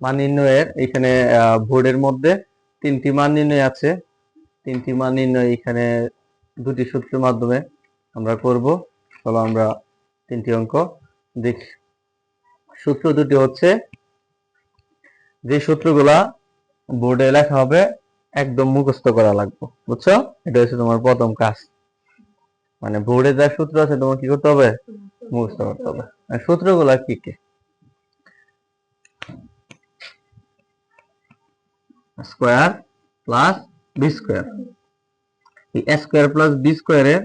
মান নির্ণয়ের এখানে বোর্ডের মধ্যে 3টি মান নির্ণয় আছে। 3টি মান নির্ণয় এখানে 2টি সূত্রের মাধ্যমে আমরা করব। চলো আমরা 3টি অঙ্ক দেখি। সূত্র দুটি হচ্ছে, যে সূত্রগুলা বোর্ডে লেখা হবে একদম মুখস্থ করা লাগবে, বুঝছো? এটা হচ্ছে তোমার প্রথম কাজ। মানে বোর্ডে যা সূত্র আছে তোমার কি করতে হবে? মুখস্থ করতে হবে। আর সূত্রগুলা কি কি? Square plus b square. এই স্কয়ার প্লাস বি স্কয়ারের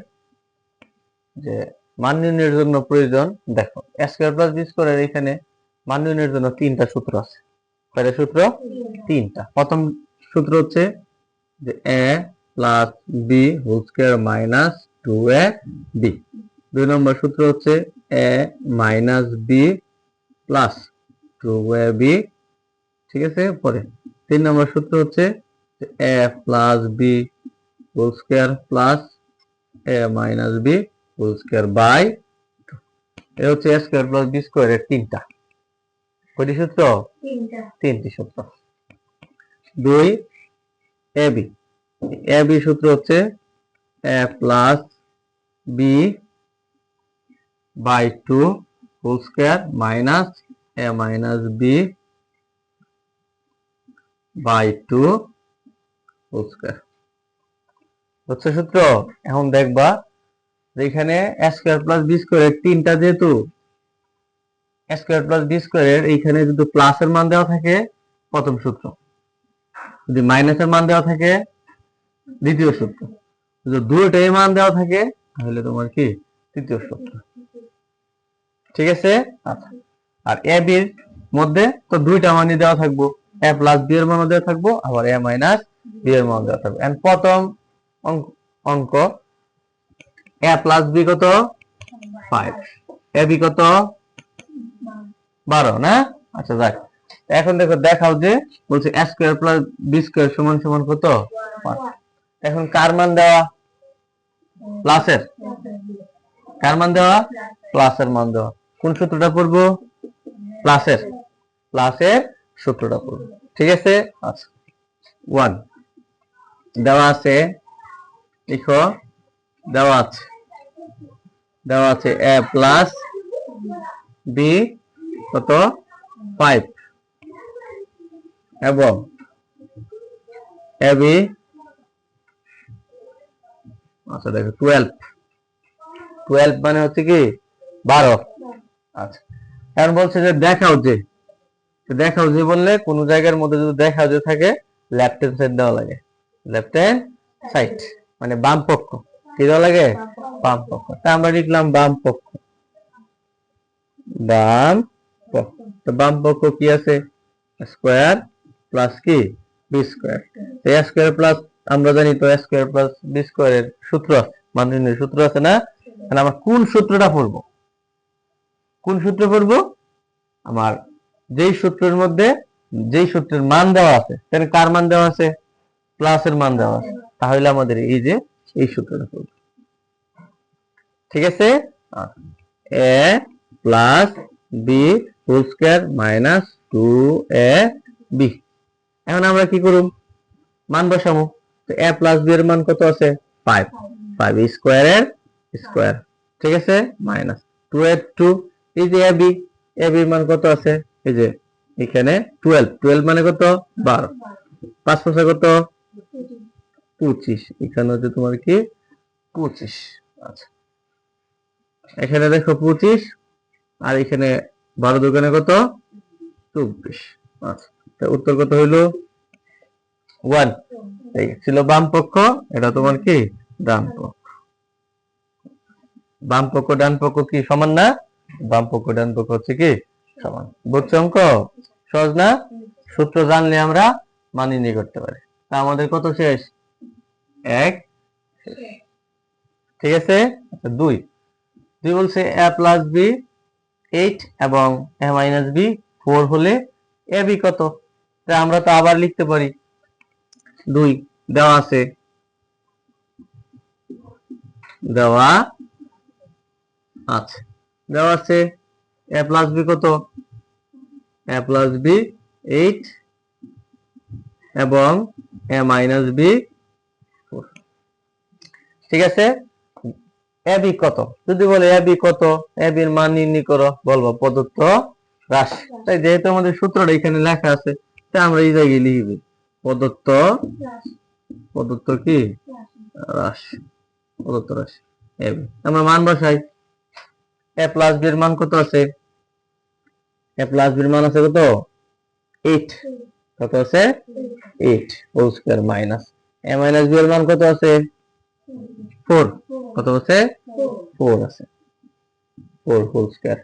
যে মান নির্ণয়ের জন্য প্রয়োজন, দেখো স্কয়ার প্লাস বি স্কয়ারের এখানে মান নির্ণয়ের জন্য 3টা সূত্র আছে। কয়টা সূত্র? 3টা। প্রথম সূত্র হচ্ছে যে a plus b whole square minus 2ab। 2 নম্বর সূত্র হচ্ছে a minus B plus 2ab। ঠিক আছে? পরে 3 নম্বর সূত্র হচ্ছে a plus b whole square plus a minus b whole square by 2। এটা হচ্ছে a স্কয়ার প্লাস বি স্কয়ারের 3টা। কয়টি সূত্র? 3টি সূত্র। 2 ab। ab সূত্র হচ্ছে a plus b by 2 whole square minus a minus b by 2 whole square. হচ্ছে সূত্র। এখন দেখবা এখানে a স্কয়ার প্লাস বি স্কয়ারের 3টা, যেহেতু a স্কয়ার প্লাস বি স্কয়ারের এইখানে যদি প্লাসের মান দেওয়া থাকে প্রথম সূত্র, যদি মাইনাসের মান দেওয়া থাকে দ্বিতীয় সূত্র, যদি দুটোই মান দেওয়া থাকে তাহলে তোমার কি? তৃতীয় সূত্র। ঠিক আছে? আচ্ছা। আর a b এর মধ্যে তো 2টা মানই দেওয়া থাকবো, a প্লাস b এর মানও দেওয়া থাকবো, আবার a মাইনাস b এর মানও দেওয়া থাকবে। এন্ড প্রথম অঙ্ক a প্লাস b কত? 5। a b কত? 12 না? আচ্ছা যাক। এখন দেখো, দেখাও যে বলছে a square plus b square সমান সমান কত? 1। এখন কার মান দেওয়া? প্লাসের। কার মান দেওয়া? প্লাসের মান দেওয়া। কোন সূত্রটা পড়বো? প্লাসের সূত্রটা পড়বো। ঠিক আছে? আচ্ছা। 1 দেওয়া আছে, লিখো। দেওয়া আছে a প্লাস b কত? 5 এবং ab, আচ্ছা দেখো 12 মানে হচ্ছে কি? 12। আচ্ছা। এখন বলছে যে দেখাও যে বললে কোন জায়গার মধ্যে যদি দেখাও যে থাকে, লেফট হ্যান্ড সাইড দেওয়া লাগে। লেফট হ্যান্ড সাইড মানে বাম পক্ষ। কি দেওয়া লাগে? বাম পক্ষ। তা আমরা লিখলাম বাম পক্ষ। তো বাম পক্ষ কি আছে? স্কয়ার প্লাস কি? B square. তো a স্কয়ার প্লাস, আমরা জানি তো a স্কয়ার প্লাস বি স্কয়ারের সূত্র আছে, মান নির্ণয়ের সূত্র আছে না? তাহলে আমরা কোন সূত্রটা পড়বো? কোন সূত্র পড়বো? আমার যেই সূত্রের মধ্যে যেই সূত্রের মান দেওয়া আছে, তাহলে কার মান দেওয়া আছে? প্লাসের মান দেওয়া আছে। তাহলে আমাদের এই যে এই সূত্রটা পড়বো। ঠিক আছে? a plus b whole square minus 2ab। এখন আমরা কি করব? মান বসাবো। তো a প্লাস b এর মান কত আছে? 5। 5 স্কয়ারের স্কয়ার। ঠিক আছে? মাইনাস 2 এর 2। এই যে ab এর মান কত আছে? এই যে এখানে 12 মানে কত? 12। 5 5 কত? 25। এখানে হচ্ছে তোমার কি? 25। আচ্ছা। এখানে দেখো 25, আর এখানে 12 দোকানে কত? 24। আচ্ছা। উত্তর কত হইলো? 1। এই ছিল বাম পক্ষ, এটা তোমার কি? ডান পক্ষ। বাম পক্ষ ডান পক্ষ কি সমান না? বাম পক্ষ ডান পক্ষ হচ্ছে কি? সমান। বুঝছো অঙ্ক? সহজ না? সূত্র জানলে আমরা মান নির্ণয় করতে পারি। তা আমাদের কত শেষ? 1। ঠিক আছে? আচ্ছা 2 বলছে a প্লাস b 8 এবং a মাইনাস b 4 হলে ab কত? তা আমরা তো আবার লিখতে পারি। 2 দেওয়া আছে a প্লাস b কত? a প্লাস b 8 এবং a মাইনাস বি 4। ঠিক আছে, এ বি কত? যদি বলে এ বি কত, এ বির মান নির্ণয় করো, বলবো প্রদত্ত রাশি। তাই যেহেতু আমাদের সূত্রটা এখানে লেখা আছে, তাই আমরা এই জায়গায় লিখবি প্রদত্ত কি রাশি, প্রদত্ত রাশি এ বি। আমরা মান বসাই। এ প্লাস বি এর মান কত আছে? এ প্লাস বি এর মান আছে কত? 8। কত আছে? 8 হোল স্কয়ার মাইনাস এ মাইনাস বি এর মান কত আছে? 4। কত আছে? 4 আছে, 4 হোল স্কয়ার।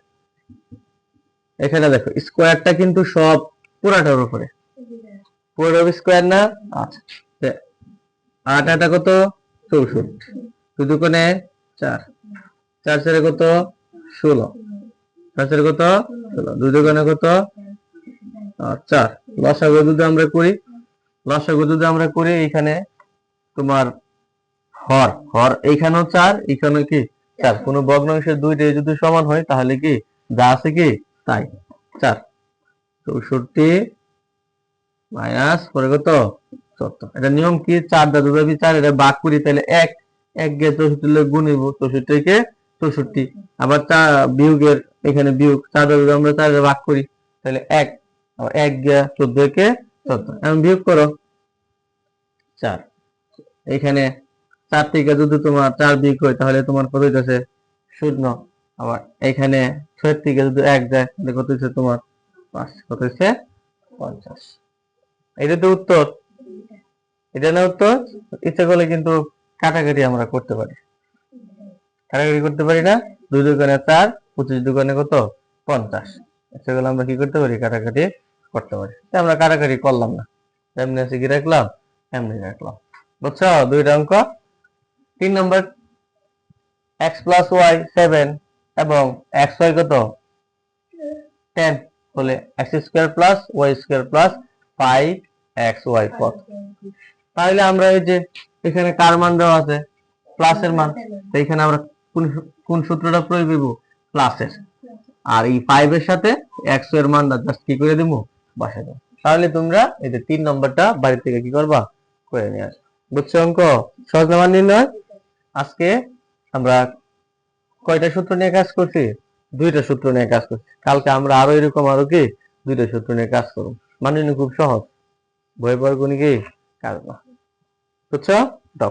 এখানে দেখো স্কয়ারটা কিন্তু সব পুরাটার উপরে, পুরো স্কয়ার না? আচ্ছা, 8 8 কত? 64। 2 2 কোণে 4, 4 4 কত? 16, 4 4 কত? 16, 2 2 কোণে কত? 4। লসাগু যদি আমরা করি, এখানে তোমার হর এইখানেও 4, এখানেও কি 4। কোন ভগ্নাংশের দুইটাই যদি সমান হয় তাহলে কি যা আছে কি তাই। 4 64 মাইনাস পরে কত? 74। এটা নিয়ম কি? 4 দা 2 4, এটা ভাগ করি তাহলে 1 1 গে 64 লগে গুণিব, 64 কে 64। আবার বিয়োগের এখানে বিয়োগ, 4 দা আমরা 4 এ ভাগ করি তাহলে 1, আবার 1 গে 14 কে 74। এখন বিয়োগ করো 4। এখানে 4 থেকে যদি তোমার 4 বিয়োগ হয় তাহলে তোমার কত হইতাছে? 0। আবার এখানে 6 থেকে যদি 1 যায় তাহলে কত হইছে তোমার? 5। কত হইছে? 50। এটা তো উত্তর, এটা না উত্তর? ইচ্ছা করলে কিন্তু কাটাকাটি আমরা করতে পারি, কাটাকাটি করতে পারি না? 2 2 গুণে 4, 25 2 গুণে কত? 50। ইচ্ছা করলে আমরা কি করতে পারি? কাটাকাটি করতে পারি। আমরা কাটাকাটি করলাম না, এমনি আছে কি রাখলাম, এমনি রাখলাম। বুঝছো? দুইটা অঙ্ক। 3 নম্বর, x প্লাস ওয়াই 7 এবং xy কত? 10 হলে x square plus y square plus 5xy কত? তাহলে আমরা এই যে এখানে কার মান দেওয়া আছে? প্লাসের মান। তো এখানে আমরা কোন সূত্রটা প্রয়োগ করব? প্লাসের। আর এই 5 এর সাথে x এর মানটা জাস্ট কি করে দেব? বসাই দেব। তাহলে তোমরা এই যে 3 নম্বরটা বাড়ি থেকে কি করবা? করে নিয়ে আসবে। বুঝছো অঙ্ক? সহজ মান নির্ণয়। আজকে আমরা কয়টা সূত্র নিয়ে কাজ করছি? 2টা সূত্র নিয়ে কাজ করছি। কালকে আমরা আরো এরকম আরো কি 2টা সূত্র নিয়ে কাজ করব। মান নির্ণয় খুব সহজ, ভয় পাওয়ার কোনো কি কাজ না। বুঝছো? দাও।